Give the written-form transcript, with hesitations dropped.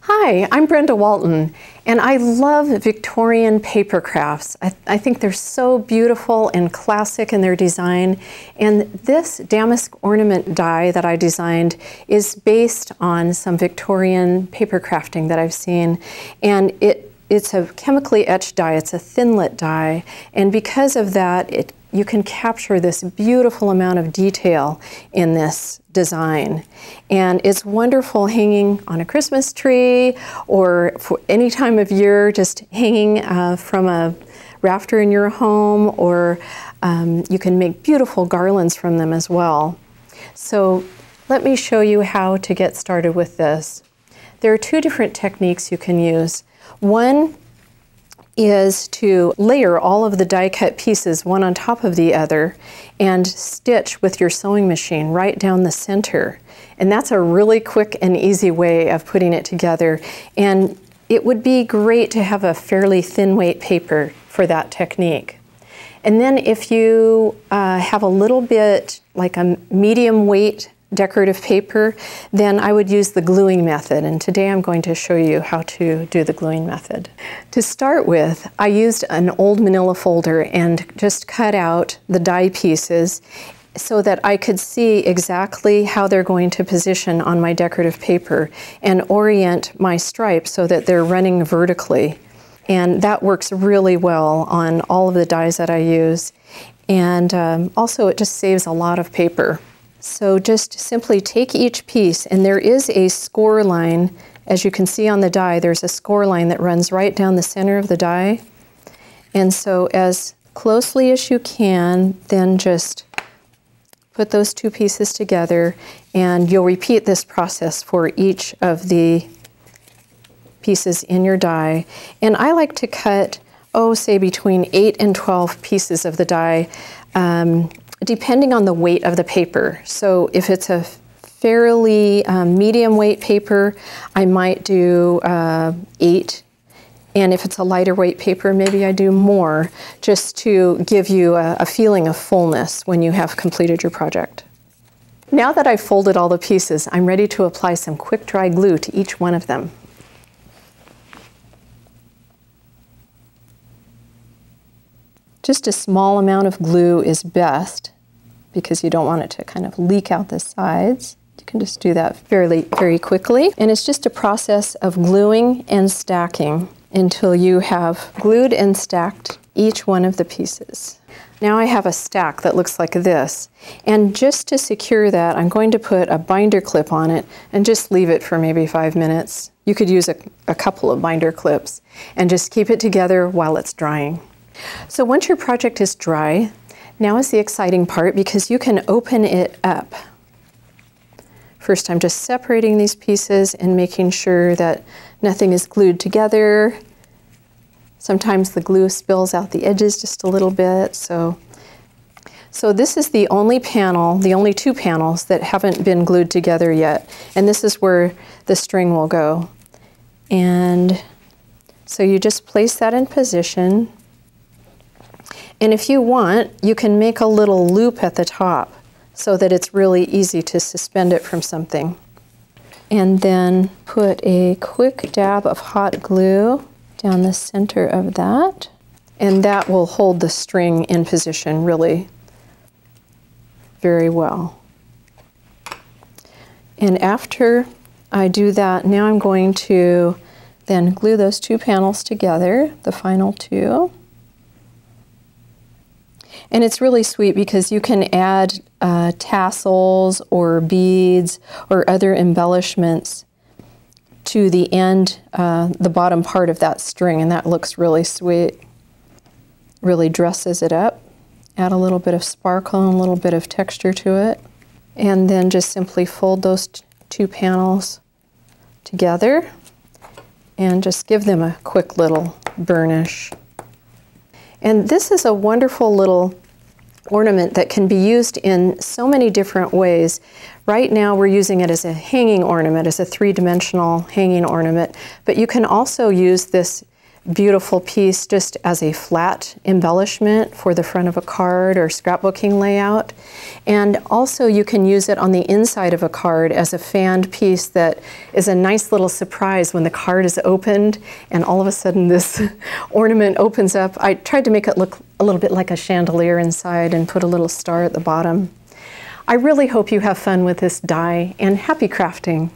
Hi, I'm Brenda Walton, and I love Victorian paper crafts. I think they're so beautiful and classic in their design. And this damask ornament die that I designed is based on some Victorian paper crafting that I've seen. And it's a chemically etched die, it's a thinlit die. And because of that, you can capture this beautiful amount of detail in this design. And it's wonderful hanging on a Christmas tree or for any time of year, just hanging from a rafter in your home, or you can make beautiful garlands from them as well. So let me show you how to get started with this. There are two different techniques you can use. One is to layer all of the die cut pieces one on top of the other and stitch with your sewing machine right down the center. And that's a really quick and easy way of putting it together. And it would be great to have a fairly thin weight paper for that technique. And then if you have a little bit like a medium weight decorative paper, then I would use the gluing method, and today I'm going to show you how to do the gluing method. To start with, I used an old manila folder and just cut out the die pieces so that I could see exactly how they're going to position on my decorative paper and orient my stripes so that they're running vertically. And that works really well on all of the dies that I use. And also it just saves a lot of paper. So just simply take each piece, and there is a score line. As you can see on the die, there's a score line that runs right down the center of the die. And so as closely as you can, then just put those two pieces together, and you'll repeat this process for each of the pieces in your die. And I like to cut, say between 8 and 12 pieces of the die, depending on the weight of the paper. So if it's a fairly medium weight paper, I might do 8. And if it's a lighter weight paper, maybe I do more, just to give you a feeling of fullness when you have completed your project. Now that I've folded all the pieces, I'm ready to apply some quick dry glue to each one of them. Just a small amount of glue is best because you don't want it to kind of leak out the sides. You can just do that very quickly. And it's just a process of gluing and stacking until you have glued and stacked each one of the pieces. Now I have a stack that looks like this. And just to secure that, I'm going to put a binder clip on it and just leave it for maybe 5 minutes. You could use a couple of binder clips and just keep it together while it's drying. So once your project is dry, now is the exciting part because you can open it up. First, I'm just separating these pieces and making sure that nothing is glued together. Sometimes the glue spills out the edges just a little bit. So this is the only panel, the only 2 panels that haven't been glued together yet. And this is where the string will go. And so you just place that in position. And if you want, you can make a little loop at the top so that it's really easy to suspend it from something. And then put a quick dab of hot glue down the center of that. And that will hold the string in position really very well. And after I do that, now I'm going to then glue those 2 panels together, the final 2. And it's really sweet because you can add tassels or beads or other embellishments to the end, the bottom part of that string, and that looks really sweet. Really dresses it up. Add a little bit of sparkle and a little bit of texture to it. And then just simply fold those 2 panels together and just give them a quick little burnish. And this is a wonderful little ornament that can be used in so many different ways. Right now we're using it as a hanging ornament, as a 3-dimensional hanging ornament, but you can also use this beautiful piece just as a flat embellishment for the front of a card or scrapbooking layout. And also you can use it on the inside of a card as a fanned piece that is a nice little surprise when the card is opened and all of a sudden this ornament opens up. I tried to make it look a little bit like a chandelier inside and put a little star at the bottom. I really hope you have fun with this die, and happy crafting.